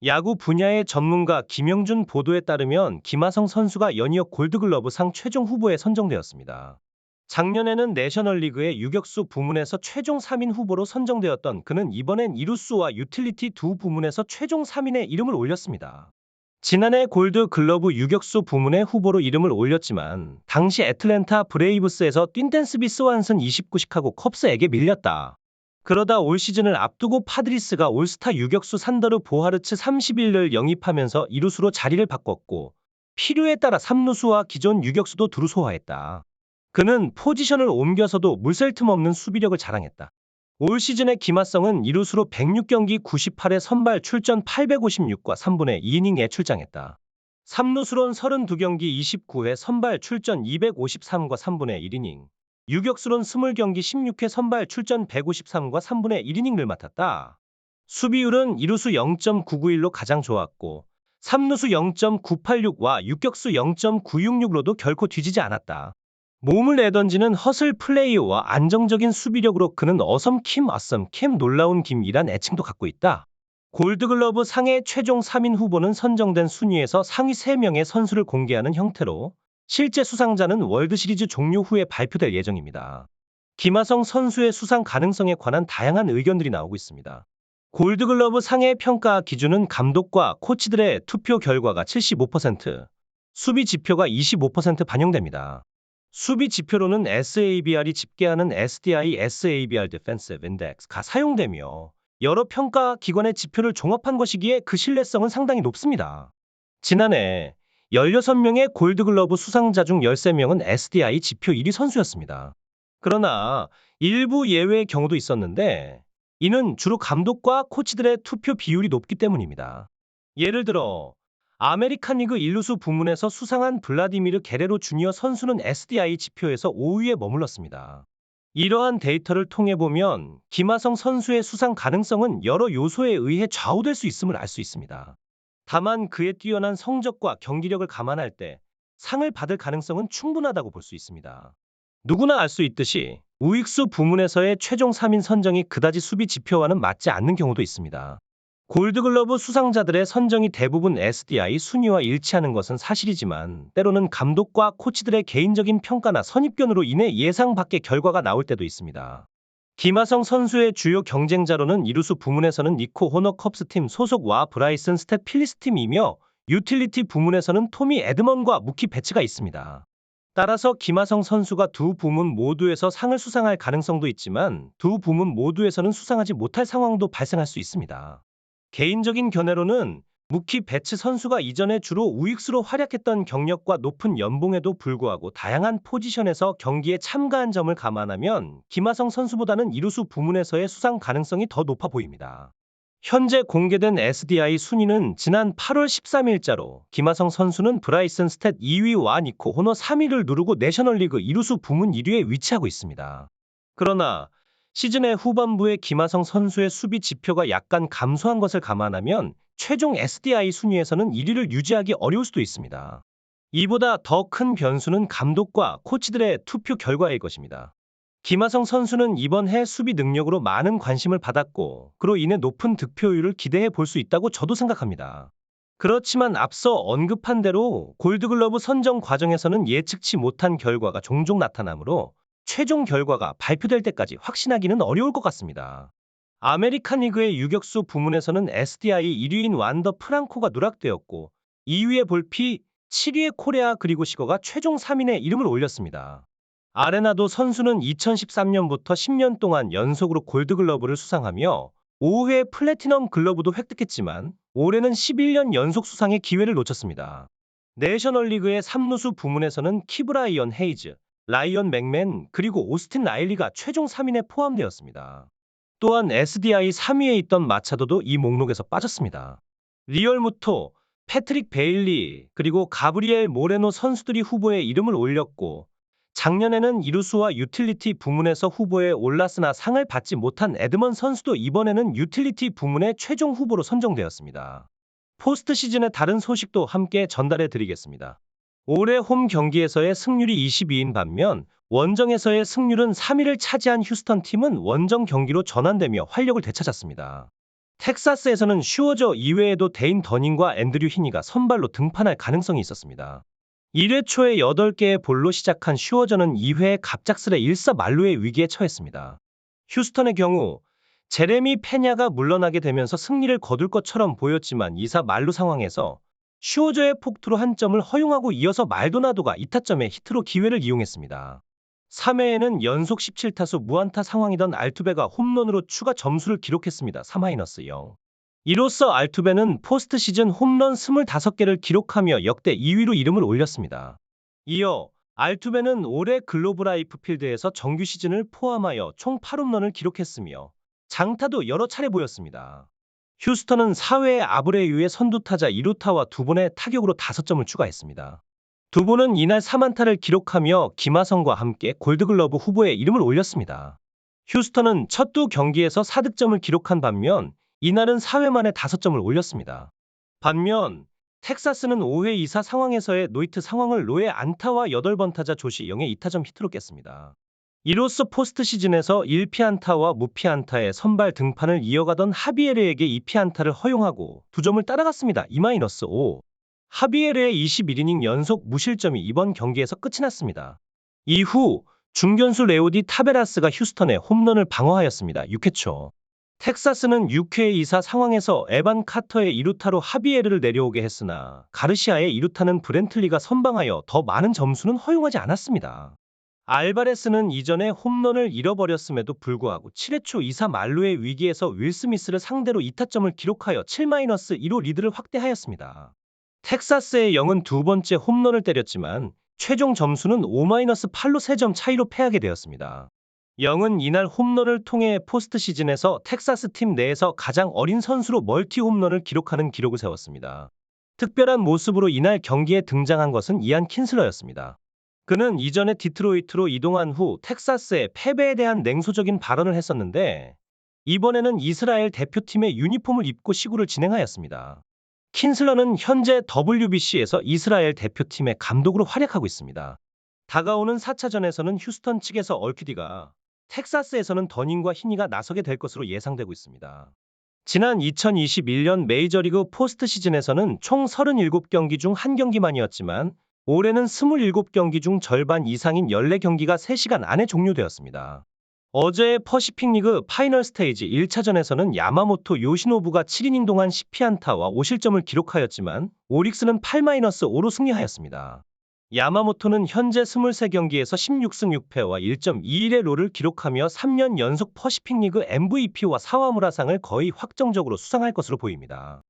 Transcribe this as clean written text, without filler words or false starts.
야구 분야의 전문가 김영준 보도에 따르면 김하성 선수가 연이어 골드글러브상 최종 후보에 선정되었습니다. 작년에는 내셔널리그의 유격수 부문에서 최종 3인 후보로 선정되었던 그는 이번엔 이루수와 유틸리티 두 부문에서 최종 3인에 이름을 올렸습니다. 지난해 골드글러브 유격수 부문의 후보로 이름을 올렸지만 당시 애틀랜타 브레이브스에서 뛴 댄스비 스완슨 29 시카고 컵스에게 밀렸다. 그러다 올 시즌을 앞두고 파드리스가 올스타 유격수 산더르 보하르츠 31을 영입하면서 이루수로 자리를 바꿨고 필요에 따라 3루수와 기존 유격수도 두루 소화했다. 그는 포지션을 옮겨서도 물샐 틈 없는 수비력을 자랑했다. 올 시즌의 김하성은 이루수로 106경기 98회 선발 출전 856과 3분의 2이닝에 출장했다. 3루수론 32경기 29회 선발 출전 253과 3분의 1이닝, 유격수론 20경기 16회 선발 출전 153과 3분의 1이닝을 맡았다. 수비율은 이루수 0.991로 가장 좋았고 3루수 0.986와 유격수 0.966로도 결코 뒤지지 않았다. 몸을 내던지는 허슬 플레이와 안정적인 수비력으로 그는 어섬킴 놀라운 김이란 애칭도 갖고 있다. 골드글러브 상의 최종 3인 후보는 선정된 순위에서 상위 3명의 선수를 공개하는 형태로 실제 수상자는 월드시리즈 종료 후에 발표될 예정입니다. 김하성 선수의 수상 가능성에 관한 다양한 의견들이 나오고 있습니다. 골드글러브 상의 평가 기준은 감독과 코치들의 투표 결과가 75%, 수비 지표가 25% 반영됩니다. 수비 지표로는 SABR이 집계하는 SDI, SABR Defensive Index가 사용되며 여러 평가 기관의 지표를 종합한 것이기에 그 신뢰성은 상당히 높습니다. 지난해 16명의 골드글러브 수상자 중 13명은 SDI 지표 1위 선수였습니다. 그러나 일부 예외의 경우도 있었는데 이는 주로 감독과 코치들의 투표 비율이 높기 때문입니다. 예를 들어 아메리칸 리그 일루수 부문에서 수상한 블라디미르 게레로 주니어 선수는 SDI 지표에서 5위에 머물렀습니다. 이러한 데이터를 통해 보면 김하성 선수의 수상 가능성은 여러 요소에 의해 좌우될 수 있음을 알 수 있습니다. 다만 그의 뛰어난 성적과 경기력을 감안할 때 상을 받을 가능성은 충분하다고 볼 수 있습니다. 누구나 알 수 있듯이 우익수 부문에서의 최종 3인 선정이 그다지 수비 지표와는 맞지 않는 경우도 있습니다. 골드글러브 수상자들의 선정이 대부분 SDI 순위와 일치하는 것은 사실이지만 때로는 감독과 코치들의 개인적인 평가나 선입견으로 인해 예상 밖의 결과가 나올 때도 있습니다. 김하성 선수의 주요 경쟁자로는 이루수 부문에서는 니코 호너 컵스팀 소속와 브라이슨 스탯 필리스팀이며 유틸리티 부문에서는 토미 에드먼과 무키 배츠가 있습니다. 따라서 김하성 선수가 두 부문 모두에서 상을 수상할 가능성도 있지만 두 부문 모두에서는 수상하지 못할 상황도 발생할 수 있습니다. 개인적인 견해로는 무키 배츠 선수가 이전에 주로 우익수로 활약했던 경력과 높은 연봉에도 불구하고 다양한 포지션에서 경기에 참가한 점을 감안하면 김하성 선수보다는 이루수 부문에서의 수상 가능성이 더 높아 보입니다. 현재 공개된 SDI 순위는 지난 8월 13일자로 김하성 선수는 브라이슨 스탯 2위와 니코 호너 3위를 누르고 내셔널리그 이루수 부문 1위에 위치하고 있습니다. 그러나 시즌의 후반부에 김하성 선수의 수비 지표가 약간 감소한 것을 감안하면 최종 SDI 순위에서는 1위를 유지하기 어려울 수도 있습니다. 이보다 더 큰 변수는 감독과 코치들의 투표 결과일 것입니다. 김하성 선수는 이번 해 수비 능력으로 많은 관심을 받았고 그로 인해 높은 득표율을 기대해 볼 수 있다고 저도 생각합니다. 그렇지만 앞서 언급한 대로 골드글러브 선정 과정에서는 예측치 못한 결과가 종종 나타나므로 최종 결과가 발표될 때까지 확신하기는 어려울 것 같습니다. 아메리칸 리그의 유격수 부문에서는 SDI 1위인 완더 프랑코가 누락되었고 2위의 볼피, 7위의 코레아 그리고 시거가 최종 3인에 이름을 올렸습니다. 아레나도 선수는 2013년부터 10년 동안 연속으로 골드글러브를 수상하며 5회 플래티넘 글러브도 획득했지만 올해는 11년 연속 수상의 기회를 놓쳤습니다. 내셔널리그의 3루수 부문에서는 키브라이언 헤이즈, 라이언 맥맨 그리고 오스틴 라일리가 최종 3인에 포함되었습니다. 또한 SDI 3위에 있던 마차도도 이 목록에서 빠졌습니다. 리얼 무토, 패트릭 베일리 그리고 가브리엘 모레노 선수들이 후보에 이름을 올렸고 작년에는 이루수와 유틸리티 부문에서 후보에 올랐으나 상을 받지 못한 에드먼 선수도 이번에는 유틸리티 부문의 최종 후보로 선정되었습니다. 포스트 시즌의 다른 소식도 함께 전달해 드리겠습니다. 올해 홈 경기에서의 승률이 22인 반면 원정에서의 승률은 3위를 차지한 휴스턴 팀은 원정 경기로 전환되며 활력을 되찾았습니다. 텍사스에서는 슈어저 이외에도 데인 더닝과 앤드류 히니가 선발로 등판할 가능성이 있었습니다. 1회 초에 8개의 볼로 시작한 슈어저는 2회에 갑작스레 일사만루의 위기에 처했습니다. 휴스턴의 경우 제레미 페냐가 물러나게 되면서 승리를 거둘 것처럼 보였지만 2사 만루 상황에서 슈어저의 폭투로 한 점을 허용하고 이어서 말도나도가 2타점의 히트로 기회를 이용했습니다. 3회에는 연속 17타수 무안타 상황이던 알투베가 홈런으로 추가 점수를 기록했습니다. 3-0. 이로써 알투베는 포스트 시즌 홈런 25개를 기록하며 역대 2위로 이름을 올렸습니다. 이어 알투베는 올해 글로브 라이프 필드에서 정규 시즌을 포함하여 총 8홈런을 기록했으며 장타도 여러 차례 보였습니다. 휴스턴은 4회에 아브레유의 선두타자 2루타와 2번의 타격으로 5점을 추가했습니다. 2번은 이날 3안타를 기록하며 김하성과 함께 골드글러브 후보에 이름을 올렸습니다. 휴스턴은 첫 두 경기에서 4득점을 기록한 반면 이날은 4회 만에 5점을 올렸습니다. 반면 텍사스는 5회 2사 상황에서의 노히트 상황을 로의 안타와 8번 타자 조시 영의 2타점 히트로 깼습니다. 이로써 포스트 시즌에서 1피안타와 무피안타의 선발 등판을 이어가던 하비에르에게 2피안타를 허용하고 2점을 따라갔습니다. 2-5. 하비에르의 21이닝 연속 무실점이 이번 경기에서 끝이 났습니다. 이후 중견수 레오디 타베라스가 휴스턴의 홈런을 방어하였습니다. 6회 초. 텍사스는 6회 2사 상황에서 에반 카터의 2루타로 하비에르를 내려오게 했으나 가르시아의 2루타는 브렌틀리가 선방하여 더 많은 점수는 허용하지 않았습니다. 알바레스는 이전에 홈런을 잃어버렸음에도 불구하고 7회 초 2사 만루의 위기에서 윌 스미스를 상대로 2타점을 기록하여 7-2로 리드를 확대하였습니다. 텍사스의 영은 두 번째 홈런을 때렸지만 최종 점수는 5-8로 3점 차이로 패하게 되었습니다. 영은 이날 홈런을 통해 포스트 시즌에서 텍사스 팀 내에서 가장 어린 선수로 멀티 홈런을 기록하는 기록을 세웠습니다. 특별한 모습으로 이날 경기에 등장한 것은 이안 킨슬러였습니다. 그는 이전에 디트로이트로 이동한 후 텍사스의 패배에 대한 냉소적인 발언을 했었는데 이번에는 이스라엘 대표팀의 유니폼을 입고 시구를 진행하였습니다. 킨슬러는 현재 WBC에서 이스라엘 대표팀의 감독으로 활약하고 있습니다. 다가오는 4차전에서는 휴스턴 측에서 얼큐디가 텍사스에서는 더닝과 히니가 나서게 될 것으로 예상되고 있습니다. 지난 2021년 메이저리그 포스트 시즌에서는 총 37경기 중 1경기만이었지만 올해는 27경기 중 절반 이상인 14경기가 3시간 안에 종료되었습니다. 어제의 퍼시픽리그 파이널 스테이지 1차전에서는 야마모토 요시노부가 7이닝 동안 10피안타와 5실점을 기록하였지만 오릭스는 8-5로 승리하였습니다. 야마모토는 현재 23경기에서 16승 6패와 1.21의 롤을 기록하며 3년 연속 퍼시픽리그 MVP와 사와무라상을 거의 확정적으로 수상할 것으로 보입니다.